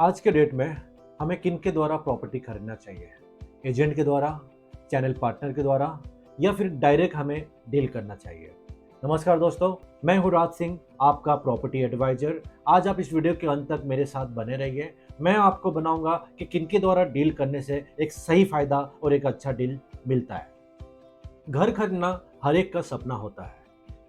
आज के डेट में हमें किन के द्वारा प्रॉपर्टी खरीदना चाहिए? एजेंट के द्वारा, चैनल पार्टनर के द्वारा या फिर डायरेक्ट हमें डील करना चाहिए? नमस्कार दोस्तों, मैं हूँ राज सिंह, आपका प्रॉपर्टी एडवाइजर। आज आप इस वीडियो के अंत तक मेरे साथ बने रहिए। मैं आपको बनाऊंगा कि किन के द्वारा डील करने से एक सही फायदा और एक अच्छा डील मिलता है। घर खरीदना हर एक का सपना होता है।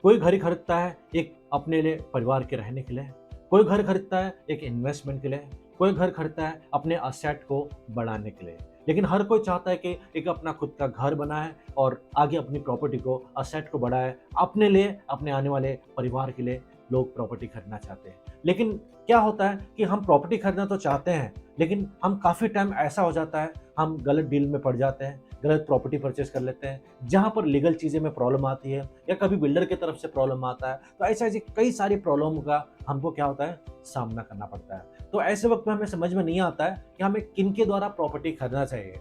कोई घर खरीदता है एक अपने लिए, परिवार के रहने के लिए, कोई घर खरीदता है एक इन्वेस्टमेंट के लिए, कोई घर खरीदता है अपने असेट को बढ़ाने के लिए। लेकिन हर कोई चाहता है कि एक अपना खुद का घर बनाए और आगे अपनी प्रॉपर्टी को, असेट को बढ़ाए, अपने लिए, अपने आने वाले परिवार के लिए लोग प्रॉपर्टी खरीदना चाहते हैं। लेकिन क्या होता है कि हम प्रॉपर्टी खरीदना तो चाहते हैं, लेकिन हम काफ़ी टाइम ऐसा हो जाता है, हम गलत डील में पड़ जाते हैं, गलत प्रॉपर्टी परचेस कर लेते हैं, जहाँ पर लीगल चीज़ें में प्रॉब्लम आती है या कभी बिल्डर की तरफ से प्रॉब्लम आता है। तो ऐसी कई सारी प्रॉब्लम का हमको क्या होता है, सामना करना पड़ता है। तो ऐसे वक्त में हमें समझ में नहीं आता है कि हमें किन के द्वारा प्रॉपर्टी खरीदना चाहिए।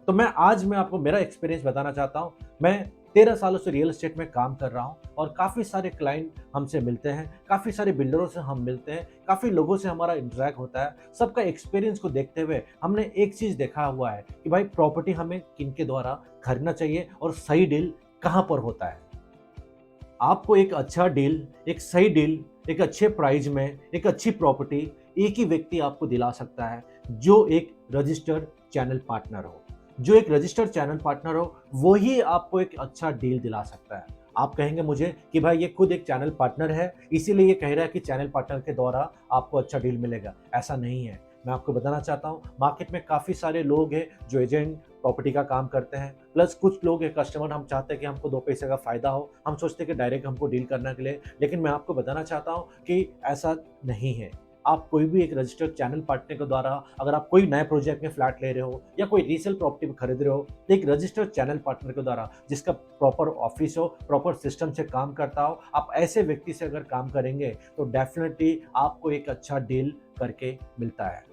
तो मैं आपको मेरा एक्सपीरियंस बताना चाहता हूँ। मैं 13 सालों से रियल एस्टेट में काम कर रहा हूँ और काफ़ी सारे क्लाइंट हमसे मिलते हैं, काफ़ी सारे बिल्डरों से हम मिलते हैं, काफ़ी लोगों से हमारा इंटरेक्ट होता है। सबका एक्सपीरियंस को देखते हुए हमने एक चीज़ देखा हुआ है कि भाई प्रॉपर्टी हमें किन के द्वारा खरीदना चाहिए और सही डील कहाँ पर होता है। आपको एक अच्छा डील, एक सही डील, एक अच्छे प्राइस में, एक अच्छी प्रॉपर्टी एक ही व्यक्ति आपको दिला सकता है, जो एक रजिस्टर्ड चैनल पार्टनर हो। जो एक रजिस्टर्ड चैनल पार्टनर हो, वो ही आपको एक अच्छा डील दिला सकता है। आप कहेंगे मुझे कि भाई ये खुद एक चैनल पार्टनर है, इसीलिए ये कह रहा है कि चैनल पार्टनर के द्वारा आपको अच्छा डील मिलेगा। ऐसा नहीं है। मैं आपको बताना चाहता हूँ, मार्केट में काफ़ी सारे लोग हैं जो एजेंट प्रॉपर्टी का काम करते हैं, प्लस कुछ लोग हैं कस्टमर, हम चाहते हैं कि हमको 2 पैसे का फ़ायदा हो, हम सोचते हैं कि डायरेक्ट हमको डील करने के लिए। लेकिन मैं आपको बताना चाहता हूँ कि ऐसा नहीं है। आप कोई भी एक रजिस्टर्ड चैनल पार्टनर के द्वारा, अगर आप कोई नए प्रोजेक्ट में फ्लैट ले रहे हो या कोई रीसेल प्रॉपर्टी खरीद रहे हो, तो एक रजिस्टर्ड चैनल पार्टनर के द्वारा, जिसका प्रॉपर ऑफिस हो, प्रॉपर सिस्टम से काम करता हो, आप ऐसे व्यक्ति से अगर काम करेंगे तो डेफिनेटली आपको एक अच्छा डील करके मिलता है।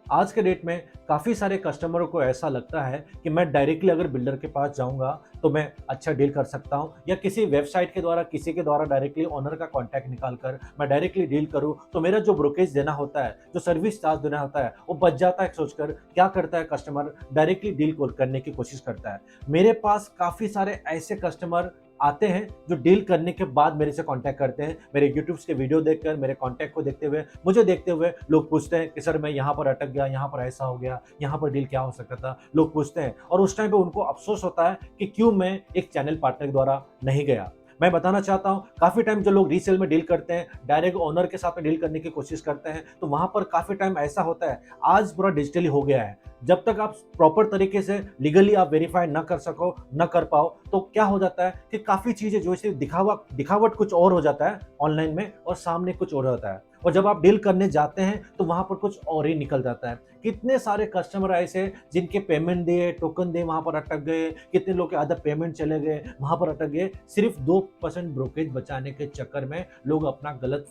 आज के डेट में काफ़ी सारे कस्टमरों को ऐसा लगता है कि मैं डायरेक्टली अगर बिल्डर के पास जाऊंगा तो मैं अच्छा डील कर सकता हूं, या किसी वेबसाइट के द्वारा, किसी के द्वारा डायरेक्टली ओनर का कांटेक्ट निकाल कर मैं डायरेक्टली डील करूं तो मेरा जो ब्रोकेज देना होता है, जो सर्विस चार्ज देना होता है, वो बच जाता है। सोचकर क्या करता है कस्टमर, डायरेक्टली डील करने की कोशिश करता है। मेरे पास काफ़ी सारे ऐसे कस्टमर आते हैं जो डील करने के बाद मेरे से कांटेक्ट करते हैं। मेरे यूट्यूब के वीडियो देखकर, मेरे कांटेक्ट को देखते हुए, मुझे देखते हुए लोग पूछते हैं कि सर मैं यहाँ पर अटक गया, यहाँ पर ऐसा हो गया, यहाँ पर डील क्या हो सकता था। लोग पूछते हैं और उस टाइम पे उनको अफसोस होता है कि क्यों मैं एक चैनल पार्टनर द्वारा नहीं गया। मैं बताना चाहता हूँ, काफ़ी टाइम जो लोग रीसेल में डील करते हैं, डायरेक्ट ओनर के साथ में डील करने की कोशिश करते हैं, तो वहाँ पर काफ़ी टाइम ऐसा होता है, आज पूरा डिजिटली हो गया है। जब तक आप प्रॉपर तरीके से लीगली आप वेरीफाई ना कर सको, ना कर पाओ, तो क्या हो जाता है कि काफ़ी चीज़ें जो इसे दिखावट कुछ और हो जाता है ऑनलाइन में और सामने कुछ और होता है। और जब आप डील करने जाते हैं तो वहाँ पर कुछ और ही निकल जाता है। कितने सारे कस्टमर ऐसे जिनके पेमेंट दिए, टोकन दिए, वहाँ पर अटक गए, कितने लोग के आधा पेमेंट चले गए, वहाँ पर अटक गए। सिर्फ 2% ब्रोकेज बचाने के चक्कर में लोग अपना गलत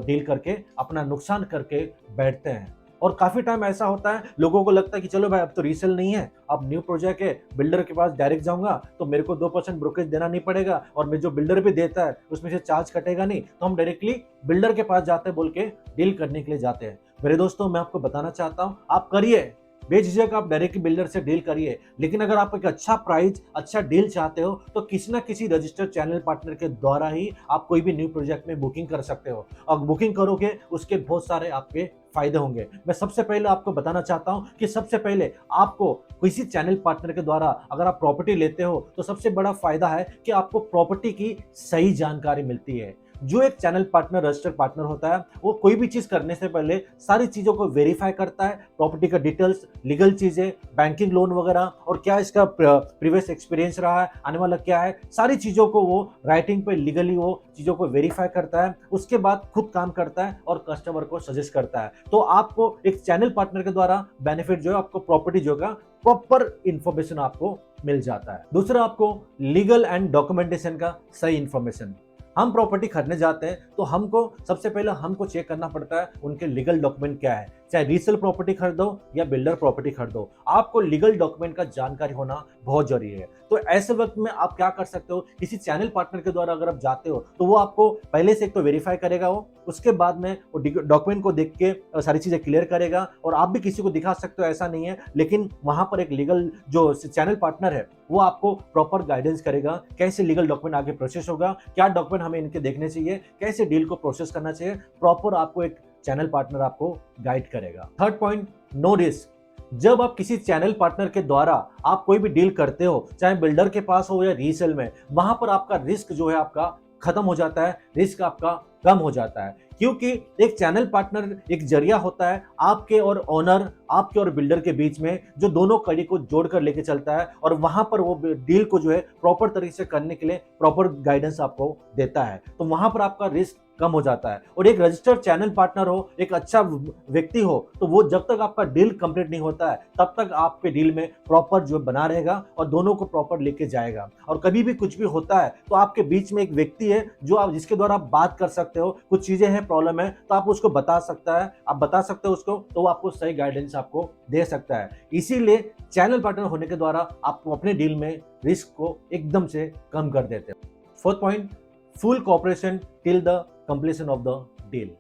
डील करके अपना नुकसान करके बैठते हैं। और काफ़ी टाइम ऐसा होता है, लोगों को लगता है कि चलो भाई अब तो रीसेल नहीं है, अब न्यू प्रोजेक्ट है, बिल्डर के पास डायरेक्ट जाऊंगा तो मेरे को 2% ब्रोकेज देना नहीं पड़ेगा और मैं जो बिल्डर भी देता है उसमें से चार्ज कटेगा नहीं, तो हम डायरेक्टली बिल्डर के पास जाते हैं बोल के डील करने के लिए जाते हैं। मेरे दोस्तों, मैं आपको बताना चाहता हूँ, आप करिए, बेझिझक आप डायरेक्ट बिल्डर से डील करिए। लेकिन अगर आप एक अच्छा प्राइस, अच्छा डील चाहते हो तो किसी ना किसी रजिस्टर्ड चैनल पार्टनर के द्वारा ही आप कोई भी न्यू प्रोजेक्ट में बुकिंग कर सकते हो। और बुकिंग करोगे उसके बहुत सारे आपके फायदे होंगे। मैं सबसे पहले आपको बताना चाहता हूं कि सबसे पहले आपको किसी चैनल पार्टनर के द्वारा अगर आप प्रॉपर्टी लेते हो तो सबसे बड़ा फायदा है कि आपको प्रॉपर्टी की सही जानकारी मिलती है। जो एक चैनल पार्टनर, रजिस्टर्ड पार्टनर होता है, वो कोई भी चीज करने से पहले सारी चीजों को वेरीफाई करता है, प्रॉपर्टी का डिटेल्स, लीगल चीजें, बैंकिंग लोन वगैरह, और क्या इसका प्रीवियस एक्सपीरियंस रहा है, आने वाला क्या है, सारी चीजों को वो राइटिंग पे लीगली वो चीजों को वेरीफाई करता है। उसके बाद खुद काम करता है और कस्टमर को सजेस्ट करता है। तो आपको एक चैनल पार्टनर के द्वारा बेनिफिट जो है, आपको प्रॉपर्टी जो है प्रॉपर इंफॉर्मेशन आपको मिल जाता है। दूसरा, आपको लीगल एंड डॉक्यूमेंटेशन का सही इंफॉर्मेशन। हम प्रॉपर्टी खरीदने जाते हैं तो हमको सबसे पहले हमको चेक करना पड़ता है उनके लीगल डॉक्यूमेंट क्या है, चाहे रीसेल प्रॉपर्टी खरीदो या बिल्डर प्रॉपर्टी खरीदो, आपको लीगल डॉक्यूमेंट का जानकारी होना बहुत जरूरी है। तो ऐसे वक्त में आप क्या कर सकते हो, किसी चैनल पार्टनर के द्वारा अगर आप जाते हो तो वो आपको पहले से एक तो वेरीफाई करेगा, वो उसके बाद में वो डॉक्यूमेंट को देख के सारी चीजें क्लियर करेगा और आप भी किसी को दिखा सकते हो, ऐसा नहीं है। लेकिन वहां पर एक लीगल जो चैनल पार्टनर है वो आपको प्रॉपर गाइडेंस करेगा, कैसे लीगल डॉक्यूमेंट आगे प्रोसेस होगा, क्या डॉक्यूमेंट हमें इनके देखने चाहिए, कैसे डील को प्रोसेस करना चाहिए, प्रॉपर आपको एक चैनल पार्टनर आपको गाइड करेगा। Third point, no risk. जब आप किसी चैनल पार्टनर के द्वारा आप कोई भी डील करते हो, चाहे बिल्डर के पास हो या रीसेल में, वहां पर आपका रिस्क जो है आपका खत्म हो जाता है, रिस्क आपका कम हो जाता है। क्योंकि एक चैनल पार्टनर एक जरिया होता है आपके और ओनर, आपके और बिल्डर के बीच में, जो दोनों कड़ी को जोड़कर लेके चलता है और वहां पर वो डील को जो है प्रॉपर तरीके से करने के लिए प्रॉपर गाइडेंस आपको देता है। तो वहां पर आपका रिस्क कम हो जाता है। और एक रजिस्टर्ड चैनल पार्टनर हो, एक अच्छा व्यक्ति हो, तो वो जब तक आपका डील कंप्लीट नहीं होता है तब तक आपके डील में प्रॉपर जो बना रहेगा और दोनों को प्रॉपर लेके जाएगा। और कभी भी कुछ भी होता है तो आपके बीच में एक व्यक्ति है जो आप जिसके द्वारा आप बात कर सकते हो, कुछ चीजें हैं, प्रॉब्लम है, तो आप उसको बता सकता है, आप बता सकते हो उसको, तो वो आपको सही गाइडेंस आपको दे सकता है। इसीलिए चैनल पार्टनर होने के द्वारा आप अपने डील में रिस्क को एकदम से कम कर देते हो। Fourth point, full cooperation till the completion of the deal.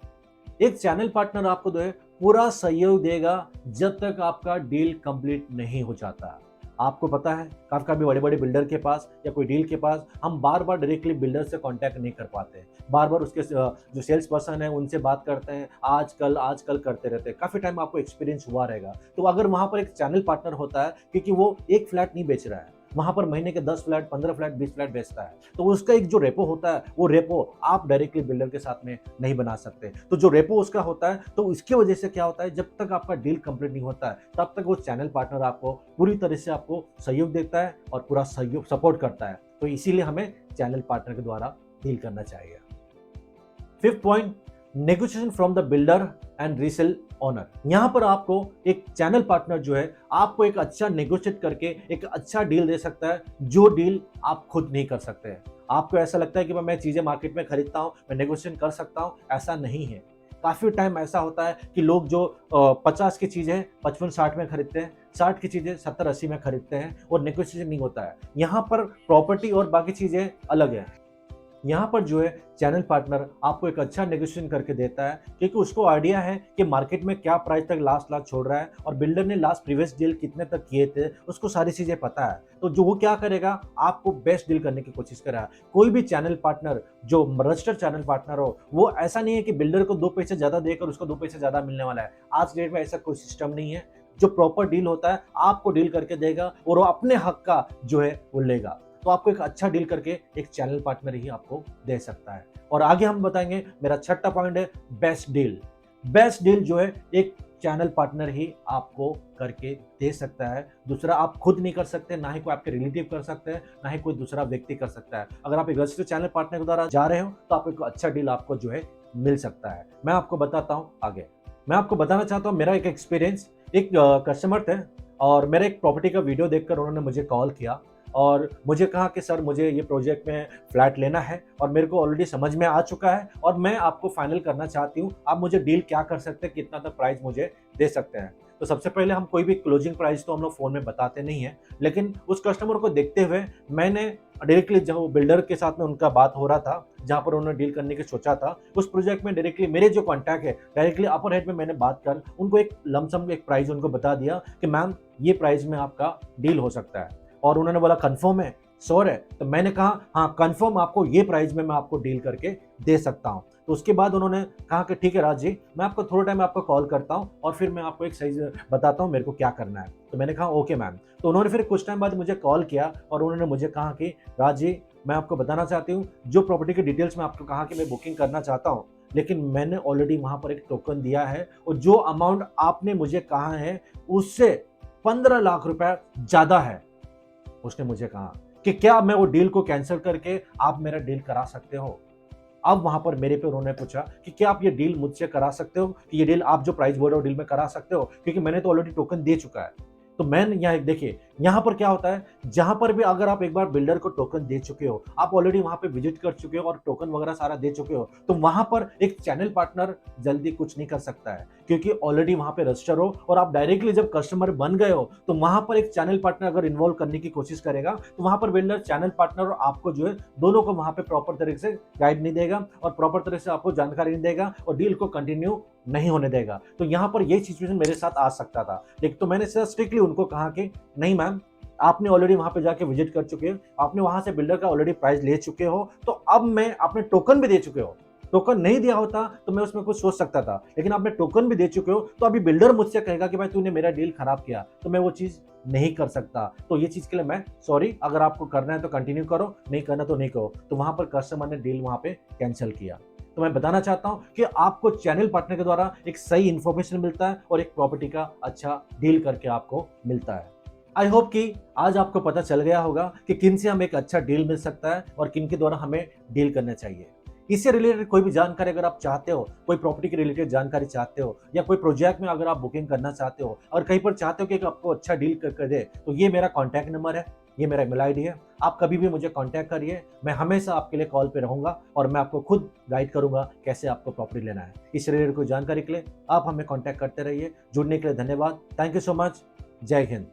एक चैनल पार्टनर आपको जो है पूरा सहयोग देगा जब तक आपका डील कंप्लीट नहीं हो जाता। आपको पता है कभी कभी बड़े बड़े बिल्डर के पास या कोई डील के पास हम बार बार डायरेक्टली बिल्डर से कांटेक्ट नहीं कर पाते, बार बार उसके जो सेल्स पर्सन है उनसे बात करते हैं, आजकल करते रहते हैं, काफी टाइम आपको एक्सपीरियंस हुआ रहेगा। तो अगर वहां पर एक चैनल पार्टनर होता है, क्योंकि वो एक फ्लैट नहीं बेच रहा है, वहां पर महीने के 10 फ्लैट, 15 फ्लैट, 20 फ्लैट बेचता है, तो उसका एक जो रेपो होता है वो रेपो आप डायरेक्टली बिल्डर के साथ में नहीं बना सकते। तो जो रेपो उसका होता है, तो इसकी वजह से क्या होता है, जब तक आपका डील कंप्लीट नहीं होता है तब तक वो चैनल पार्टनर आपको पूरी तरह से आपको सहयोग देता है और पूरा सहयोग सपोर्ट करता है। तो इसीलिए हमें चैनल पार्टनर के द्वारा डील करना चाहिए। Fifth point, negotiation from the builder and resale owner. यहां पर आपको एक चैनल पार्टनर जो है आपको एक अच्छा नेगोशिएट करके एक अच्छा डील दे सकता है, जो डील आप खुद नहीं कर सकते हैं। आपको ऐसा लगता है कि मैं चीजें मार्केट में खरीदता हूं, मैं नेगोशिएशन कर सकता हूं, ऐसा नहीं है। काफी टाइम ऐसा होता है कि लोग जो 50 की चीजें 55-60 में खरीदते हैं, 60 की चीजें 70-80 में खरीदते हैं और नेगोशिएशन नहीं होता है। यहाँ पर प्रॉपर्टी और बाकी चीजें अलग है। यहाँ पर जो है चैनल पार्टनर आपको एक अच्छा नेगोशिएशन करके देता है, क्योंकि उसको आइडिया है कि मार्केट में क्या प्राइस तक लास्ट छोड़ रहा है और बिल्डर ने लास्ट प्रीवियस डील कितने तक किए थे, उसको सारी चीजें पता है। तो जो वो क्या करेगा, आपको बेस्ट डील करने की कोशिश करेगा। कोई भी चैनल पार्टनर जो रजिस्टर्ड चैनल पार्टनर हो, वो ऐसा नहीं है कि बिल्डर को 2 पैसे ज्यादा देकर उसको 2 पैसे ज्यादा मिलने वाला है। आज डेट में ऐसा कोई सिस्टम नहीं है। जो प्रॉपर डील होता है आपको डील करके देगा और वो अपने हक का जो है वो लेगा। तो आपको एक अच्छा डील करके एक चैनल पार्टनर ही आपको दे सकता है। और आगे हम बताएंगे, मेरा छठा पॉइंट है बेस्ट डील। बेस्ट डील जो है एक चैनल पार्टनर ही आपको करके दे सकता है। दूसरा आप खुद नहीं कर सकते, ना ही कोई आपके रिलेटिव कर सकते हैं, ना ही कोई दूसरा व्यक्ति कर सकता है। अगर आप एक रजिस्टर्ड चैनल पार्टनर के द्वारा जा रहे हो तो आपको एक अच्छा डील आपको जो है मिल सकता है। मैं आपको बताता हूँ आगे। मैं आपको बताना चाहता हूँ मेरा एक एक्सपीरियंस। एक कस्टमर थे और मेरे एक प्रॉपर्टी का वीडियो देखकर उन्होंने मुझे कॉल किया और मुझे कहा कि सर मुझे ये प्रोजेक्ट में फ्लैट लेना है और मेरे को ऑलरेडी समझ में आ चुका है और मैं आपको फाइनल करना चाहती हूँ, आप मुझे डील क्या कर सकते हैं, कितना तक प्राइस मुझे दे सकते हैं। तो सबसे पहले हम कोई भी क्लोजिंग प्राइस तो हम लोग फोन में बताते नहीं है, लेकिन उस कस्टमर को देखते हुए मैंने डायरेक्टली जो बिल्डर के साथ में उनका बात हो रहा था, जहां पर उन्होंने डील करने की सोचा था, उस प्रोजेक्ट में डायरेक्टली मेरे जो कॉन्टैक्ट है डायरेक्टली अपर हेड में मैंने बात कर उनको एक लमसम एक प्राइस उनको बता दिया कि मैम ये प्राइस में आपका डील हो सकता है। और उन्होंने बोला कंफर्म है, श्योर है? तो मैंने कहा हाँ कंफर्म, आपको ये प्राइस में मैं आपको डील करके दे सकता हूँ। तो उसके बाद उन्होंने कहा कि ठीक है राज जी, मैं आपको थोड़ा टाइम आपको कॉल करता हूँ और फिर मैं आपको एक सही बताता हूँ मेरे को क्या करना है। तो मैंने कहा ओके मैम। तो उन्होंने फिर कुछ टाइम बाद मुझे कॉल किया और उन्होंने मुझे कहा कि राज जी मैं आपको बताना चाहती हूँ, जो प्रॉपर्टी की डिटेल्स में आपको कहा कि मैं बुकिंग करना चाहता हूँ, लेकिन मैंने ऑलरेडी वहां पर एक टोकन दिया है और जो अमाउंट आपने मुझे कहा है उससे 15 लाख रुपए ज्यादा है। उसने मुझे कहा कि क्या मैं वो डील को कैंसिल करके आप मेरा डील करा सकते हो। अब वहां पर मेरे पे उन्होंने पूछा कि क्या आप ये डील मुझसे करा सकते हो, कि ये डील आप जो प्राइस बोल रहे हो डील में करा सकते हो, क्योंकि मैंने तो ऑलरेडी टोकन दे चुका है। तो मैं यहाँ देखिए, यहाँ पर क्या होता है, जहाँ पर भी अगर आप एक बार बिल्डर को टोकन दे चुके हो, आप ऑलरेडी वहाँ पे विजिट कर चुके हो और टोकन वगैरह सारा दे चुके हो, तो वहाँ पर एक चैनल पार्टनर जल्दी कुछ नहीं कर सकता है, क्योंकि ऑलरेडी वहाँ पे रजिस्टर हो और आप डायरेक्टली जब कस्टमर बन गए हो, तो वहाँ पर एक चैनल पार्टनर अगर इन्वॉल्व करने की कोशिश करेगा, तो वहाँ पर बिल्डर चैनल पार्टनर और आपको जो है, दोनों को वहाँ पे प्रॉपर तरीके से गाइड नहीं देगा और प्रॉपर तरह से आपको जानकारी नहीं देगा और डील को कंटिन्यू नहीं होने देगा। तो यहाँ पर ये सिचुएशन मेरे साथ आ सकता था, लेकिन तो मैंने स्ट्रिक्टली उनको कहा कि नहीं मैम, आपने ऑलरेडी वहां पे जाके विजिट कर चुके हो, आपने वहां से बिल्डर का ऑलरेडी प्राइस ले चुके हो, तो अब मैं आपने टोकन भी दे चुके हो। टोकन नहीं दिया होता तो मैं उसमें कुछ सोच सकता था, लेकिन आपने टोकन भी दे चुके हो, तो अभी बिल्डर मुझसे कहेगा कि भाई तूने मेरा डील खराब किया, तो मैं वो चीज नहीं कर सकता। तो ये चीज के लिए मैं सॉरी, अगर आपको करना है तो कंटिन्यू करो, नहीं करना तो नहीं करो। तो वहां पर कस्टमर ने डील वहां पे कैंसिल किया। तो मैं बताना चाहता हूं कि आपको चैनल पार्टनर के द्वारा एक सही इंफॉर्मेशन मिलता है और एक प्रॉपर्टी का अच्छा डील करके आपको मिलता है। आई होप कि आज आपको पता चल गया होगा कि किन से हमें एक अच्छा डील मिल सकता है और किन के द्वारा हमें डील करना चाहिए। इससे रिलेटेड कोई भी जानकारी अगर आप चाहते हो, कोई प्रॉपर्टी के रिलेटेड जानकारी चाहते हो, या कोई प्रोजेक्ट में अगर आप बुकिंग करना चाहते हो और कहीं पर चाहते हो कि आपको अच्छा डील कर दे, तो ये मेरा कॉन्टैक्ट नंबर है, ये मेरा ईमेल आईडी है। आप कभी भी मुझे कॉन्टैक्ट करिए, मैं हमेशा आपके लिए कॉल पे रहूंगा और मैं आपको खुद गाइड करूंगा कैसे आपको प्रॉपर्टी लेना है। इस रिलेटेड कोई जानकारी के लिए आप हमें कॉन्टैक्ट करते रहिए। जुड़ने के लिए धन्यवाद। Thank you so much. जय हिंद।